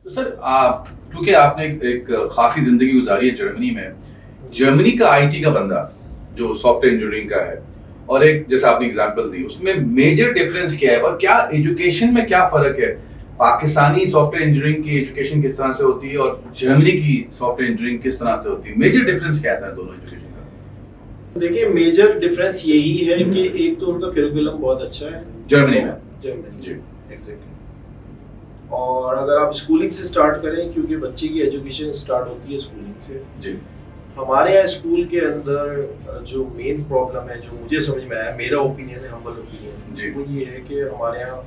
तो सर आप क्योंकि आपने एक खासी जिंदगी गुजारी है जर्मनी में, जर्मनी का आईटी का बंदा जो सॉफ्टवेयर इंजीनियरिंग का है और एक जैसे आपने एग्जांपल दी उसमें मेजर डिफरेंस क्या है और क्या एजुकेशन में क्या फर्क है? पाकिस्तानी सॉफ्टवेयर इंजीनियरिंग की एजुकेशन किस तरह से होती है और जर्मनी की सॉफ्टवेयर इंजीनियरिंग किस तरह से होती है? मेजर डिफरेंस क्या है दोनों एजुकेशन का? देखिए, मेजर डिफरेंस यही है कि एक तो उनका करिकुलम बहुत अच्छा है जर्मनी में। जर्मनी जी एग्जैक्टली। और अगर आप स्कूलिंग से स्टार्ट करें, क्योंकि बच्चे की एजुकेशन स्टार्ट होती है स्कूलिंग से। जी। हमारे यहाँ स्कूल के अंदर जो मेन प्रॉब्लम है, जो मुझे समझ में आया, मेरा ओपिनियन है, हम्बल ओपिनियन, वो ये है कि हमारे यहाँ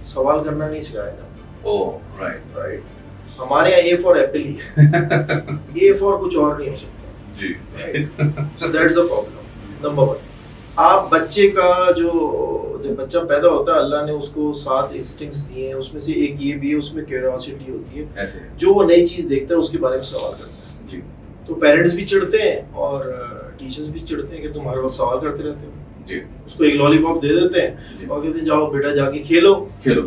सवाल करना नहीं सिखाया जाता। Oh right right. हमारे यहाँ ए फॉर एप्पल ही है, ए फॉर कुछ और नहीं हो सकता जी। So that's the problem number 1। आप बच्चे का जब बच्चा पैदा होता है, अल्लाह ने उसको 7 इंस्टिंक्ट्स दिए हैं, उसमें से एक ये भी है, उसमें क्यूरियोसिटी होती है। ऐसे जो वो नई चीज देखता है उसके बारे में सवाल करता है। जी। तो पेरेंट्स भी चिढ़ते हैं और टीचर्स भी चिढ़ते हैं कि तुम हर वक्त सवाल करते रहते हो। जी। उसको एक लॉलीपॉप दे देते हैं और कहते हैं जाओ बेटा जाके खेलो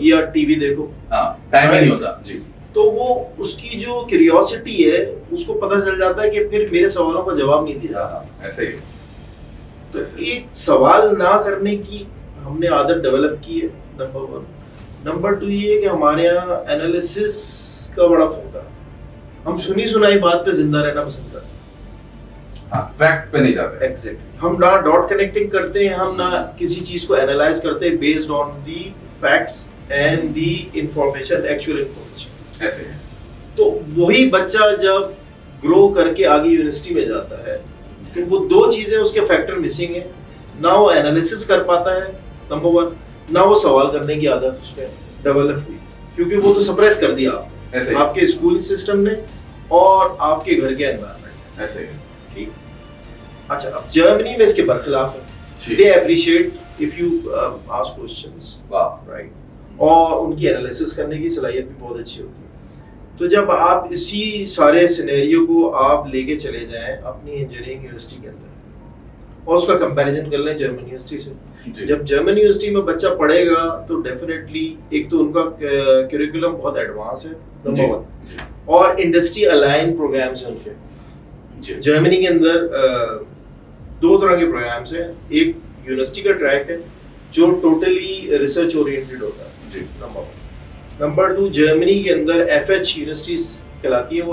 या टीवी देखो। हाँ, टाइम ही नहीं होता। जी। तो वो उसकी जो क्यूरियोसिटी है उसको पता चल जाता है कि फिर मेरे सवालों का जवाब नहीं दिया। ऐसे ही। तो एक सवाल ना करने की हमने आदत डेवलप की है, नंबर 1। नंबर 2 ये है कि हमारे यहाँ एनालिसिस का बड़ा फोकस है। हम सुनी सुनाई बात पे जिंदा रहना पसंद करते हैं। हाँ, फैक्ट पे नहीं जाते। एग्जैक्टली। हम ना डॉट कनेक्टिंग करते हैं, हम ना किसी चीज को एनालाइज करते हैं based on the facts and the information, actual information. ऐसे है। तो वही बच्चा जब ग्रो करके आगे यूनिवर्सिटी में जाता है तो वो 2 चीजें उसके फैक्टर मिसिंग है। ना वो एनालिसिस कर पाता है, नंबर 1, ना वो सवाल करने की आदत उसमें डेवलप हुई, क्योंकि वो तो सप्रेस कर दिया आपने, आपके स्कूल सिस्टम ने और आपके घर के एनवायरनमेंट। ऐसे ही। ठीक। अच्छा, अब जर्मनी में इसके बरखिलाफ है। They appreciate if you ask questions. वाह, राइट। और उनकी एनालिसिस करने की सलाहियत भी बहुत अच्छी होती है। तो जब आप इसी सारे सिनेरियो को आप लेके चले जाएं अपनी इंजीनियरिंग यूनिवर्सिटी के अंदर और उसका कंपैरिजन कर लें जर्मन यूनिवर्सिटी से। जब जर्मन यूनिवर्सिटी में बच्चा पढ़ेगा तो डेफिनेटली एक तो उनका करिकुलम बहुत एडवांस है, नंबर 1, और इंडस्ट्री अलाइन प्रोग्राम्स हैं उनके। जर्मनी के अंदर 2 तरह के प्रोग्राम्स हैं। एक यूनिवर्सिटी का ट्रैक है जो टोटली रिसर्च ओरिएंटेड होता है, नंबर 1। नंबर 2, जर्मनी के अंदर FH यूनिवर्सिटीज कहलाती है, वो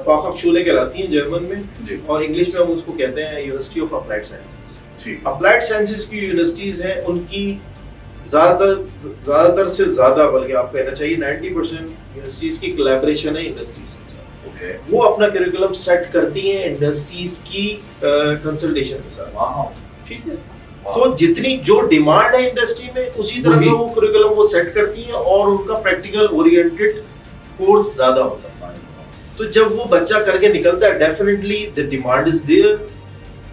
फाखहोchschule कहलाती हैं जर्मन में, और इंग्लिश में हम उसको कहते हैं university of applied sciences. Applied sciences की यूनिवर्सिटीज हैं, उनकी ज्यादातर से ज्यादा, बल्कि आप कहना चाहिए 90% यूनिवर्सिटीज की कोलैबोरेशन है इंडस्ट्रीज के साथ। वो अपना करिकुलम सेट करती हैं इंडस्ट्रीज की कंसल्टेशन के साथ। ठीक है। तो जितनी जो डिमांड है इंडस्ट्री में उसी तरह का वो करिकुलम वो सेट करती हैं और उनका प्रैक्टिकल ओरिएंटेड कोर्स ज्यादा होता है। तो जब वो बच्चा करके निकलता है, definitely the demand is there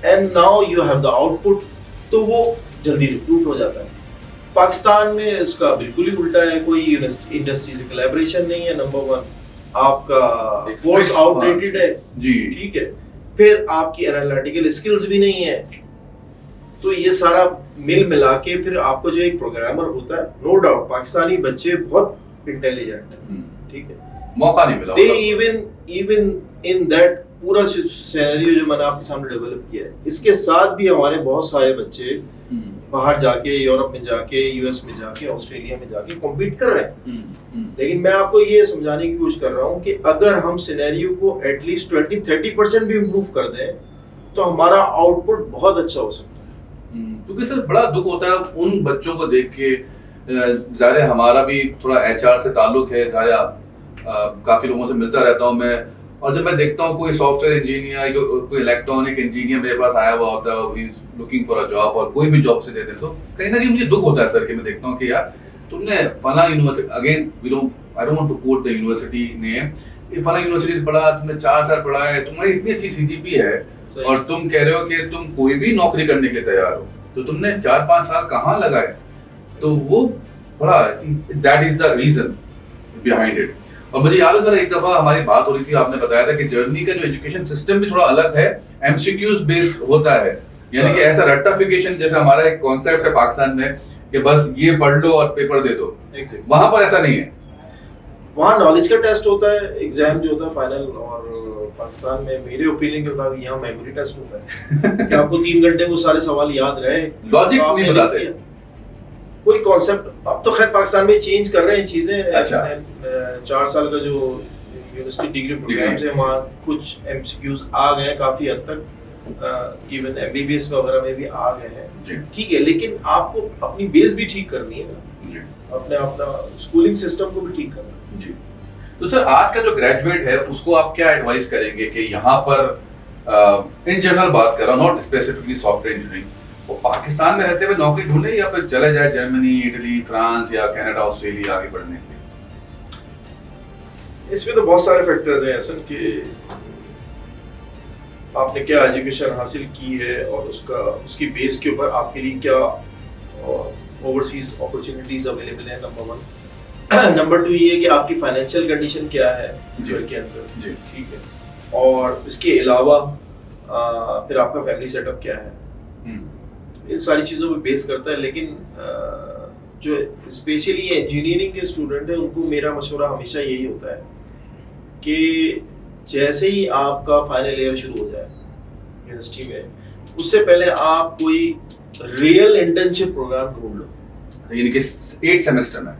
and now you have the output, तो वो जल्दी रिक्रूट हो जाता है। पाकिस्तान में उसका बिल्कुल ही उल्टा है, कोई इंडस्ट्री से कोलैबोरेशन नहीं है, नंबर 1, आपका कोर्स आउटडेटेड है जी, ठीक है, फिर आपकी एनालिटिकल स्किल्स भी नहीं है। तो ये सारा मिल मिला के फिर आपको जो एक प्रोग्रामर होता है, नो डाउट पाकिस्तानी बच्चे बहुत इंटेलिजेंट हैं, ठीक है, मौका नहीं मिला। दे इवन इन दैट पूरा सिनेरियो जो मैंने आपके सामने डेवलप किया है, इसके साथ भी हमारे बहुत सारे बच्चे बाहर जाके, यूरोप में जाके, US में जाके, ऑस्ट्रेलिया में जाके कॉम्पीट कर रहे हैं। लेकिन मैं आपको ये समझाने की कोशिश कर रहा हूँ कि अगर हम सिनेरियो को एटलीस्ट 20-30% भी इम्प्रूव कर दें तो हमारा आउटपुट बहुत अच्छा हो सकता है। क्योंकि सर बड़ा दुख होता है उन बच्चों को देख के। ज़ाहिर हमारा भी थोड़ा HR से ताल्लुक है, काफ़ी लोगों से मिलता रहता हूँ मैं, और जब मैं देखता हूँ कोई सॉफ्टवेयर इंजीनियर, कोई इलेक्ट्रॉनिक इंजीनियर मेरे पास आया हुआ होता है, he is looking for a job, और कोई भी जॉब से देते हैं, तो कहीं ना कहीं मुझे दुख होता है सर कि मैं देखता हूँ कि यार तुमने फला university, again I don't want to quote the university name, फला यूनिवर्सिटी पढ़ा, तुमने 4 साल पढ़ा है, तुम्हारी इतनी अच्छी CGP है और तुम कह रहे हो कि तुम कोई भी नौकरी करने के लिए तैयार हो, तो तुमने 4-5 साल कहाँ लगाए? तो वो बड़ा, that is the reason behind it. और मुझे याद है सर, एक दफा हमारी बात हो रही थी, आपने बताया था कि जर्मनी का जो एजुकेशन सिस्टम भी थोड़ा अलग है, MCQs बेस्ड होता है, यानी कि ऐसा रट्टाफिकेशन जैसा हमारा एक कॉन्सेप्ट है पाकिस्तान में कि बस ये पढ़ लो और पेपर दे दो, वहां पर ऐसा नहीं है। वहाँ नॉलेज का टेस्ट होता है, एग्जाम जो होता है फाइनल, और पाकिस्तान में मेरे ओपिनियन के मुताबिक यहाँ मेमोरी टेस्ट होता है कि आपको 3 घंटे वो सारे सवाल याद रहे, लॉजिक नहीं बताते कोई कॉन्सेप्ट। अब तो खैर पाकिस्तान में चेंज कर रहे हैं चीजें। अच्छा। 4 साल का जो यूनिवर्सिटी डिग्री प्रोग्राम से वहाँ कुछ एमसीक्यूज आ गए काफी हद तक, इवन एमबीबीएस वगैरह में भी आ गए हैं, ठीक है, लेकिन आपको अपनी बेस भी ठीक करनी है ना, अपना स्कूलिंग सिस्टम को भी ठीक करना है। जी। तो सर आज का जो ग्रेजुएट है उसको आप क्या एडवाइस करेंगे कि यहाँ पर इन जनरल बात कर रहा हूँ, नॉट स्पेसिफिकली सॉफ्टवेयर इंजीनियरिंग, वो पाकिस्तान में रहते हुए नौकरी ढूंढे या फिर चले जाए जर्मनी, इटली, फ्रांस या कनाडा, ऑस्ट्रेलिया आगे बढ़ने के लिए? इसमें तो बहुत सारे फैक्टर्स हैं असल कि आपने क्या एजुकेशन हासिल की है और उसकी बेस के ऊपर आपके लिए क्या ओवरसीज अपॉर्चुनिटीज अवेलेबल है, नंबर 1। नंबर 2 ये कि आपकी फाइनेंशियल कंडीशन क्या है घर के अंदर, ठीक है, और इसके अलावा फिर आपका फैमिली सेटअप क्या है, इन सारी चीज़ों पे बेस करता है। लेकिन जो स्पेशली इंजीनियरिंग के स्टूडेंट हैं उनको मेरा मशवरा हमेशा यही होता है कि जैसे ही आपका फाइनल ईयर शुरू हो जाए यूनिवर्सिटी में, उससे पहले आप कोई रियल इंटर्नशिप प्रोग्राम ढूंढ लो। यानी कि 8 सेमेस्टर में?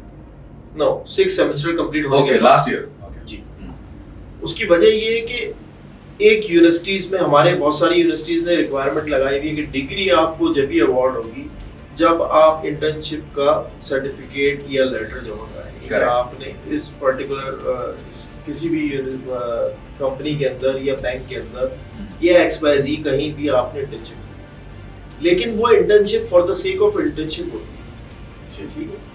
नो, 6 सेमेस्टर कंप्लीट हो गया लास्ट ईयर। जी। उसकी वजह ये है कि एक यूनिवर्सिटीज में, हमारे बहुत सारी यूनिवर्सिटीज ने रिक्वायरमेंट लगाई हुई है कि डिग्री आपको जब भी अवार्ड होगी जब आप इंटर्नशिप का सर्टिफिकेट या लेटर जमा कराएंगे। आपने इस पर्टिकुलर किसी भी कंपनी के अंदर या बैंक के अंदर या XYZ कहीं भी आपने इंटर्नशिप की, लेकिन वो internship for the sake of internship होती है, ठीक है।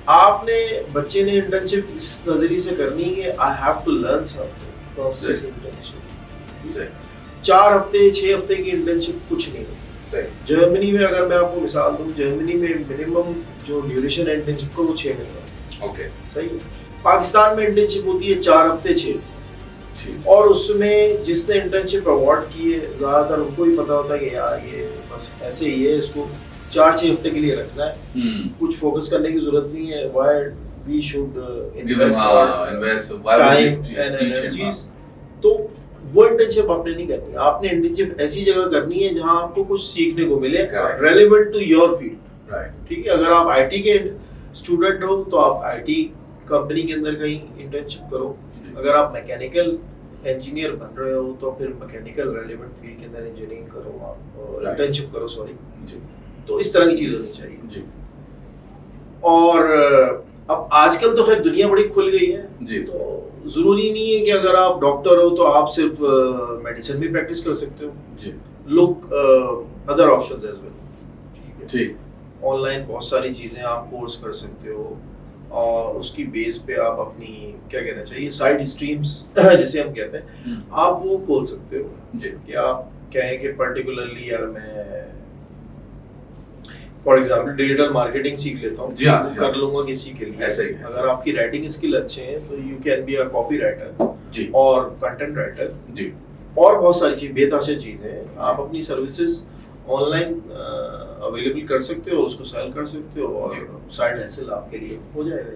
आपने बच्चे ने इंटर्नशिप इस नजरिए से करनी है, I have to learn something from this internship. 4 हफ्ते 6 हफ्ते की इंटर्नशिप कुछ नहीं होती। जर्मनी में अगर मैं आपको मिसाल दूं, जर्मनी में मिनिमम जो ड्यूरेशन है इंटर्नशिप का वो 6 महीने। ओके, सही है। पाकिस्तान में इंटर्नशिप होती है 4 हफ्ते 6, और उसमें जिसने इंटर्नशिप अवार्ड की है ज्यादातर उनको ही पता होता है कि यार ये बस ऐसे ही है, इसको 4-6 हफ्ते के लिए रखना है, कुछ फोकस करने की जरूरत नहीं है। Why we should invest time and energies. तो वो इंटर्नशिप आपने नहीं करनी, आपने इंटर्नशिप ऐसी जगह करनी है जहां आपको कुछ सीखने को मिले, रेलेवेंट टू योर फील्ड, ठीक है। अगर आप आईटी के स्टूडेंट हो तो आप आईटी कंपनी के अंदर कहीं इंटर्नशिप करो, अगर आप मैकेनिकल इंजीनियर बन रहे हो तो फिर मैकेनिकल रेलेवेंट फील्ड के अंदर इंजीनियरिंग करो, आप इंटर्नशिप करो, सॉरी। तो इस तरह की चीज होनी चाहिए जी। और अब आजकल तो खैर दुनिया बड़ी खुल गई है जी, तो जरूरी नहीं है कि अगर आप डॉक्टर हो तो आप सिर्फ मेडिसिन भी प्रैक्टिस कर सकते हो जी। Look other options as well, ठीक है जी। ऑनलाइन बहुत सारी चीजें आप कोर्स कर सकते हो और उसकी बेस पे आप अपनी क्या कहना चाहिए साइड स्ट्रीम्स जिसे हम कहते हैं, आप वो खोल सकते हो जी। कि आप कहें कि पर्टिकुलरली यार मैं फॉर एग्जांपल डिजिटल मार्केटिंग सीख लेता हूँ, कर लूंगा किसी के लिए। ऐसे ही अगर आपकी राइटिंग स्किल अच्छे हैं तो you can be a copywriter जी, और कंटेंट राइटर जी, और बहुत सारी चीज बेतहाशा चीजें आप अपनी सर्विसेज ऑनलाइन अवेलेबल कर सकते हो, उसको सेल कर सकते हो और साइड हसल आपके लिए हो जाएगा।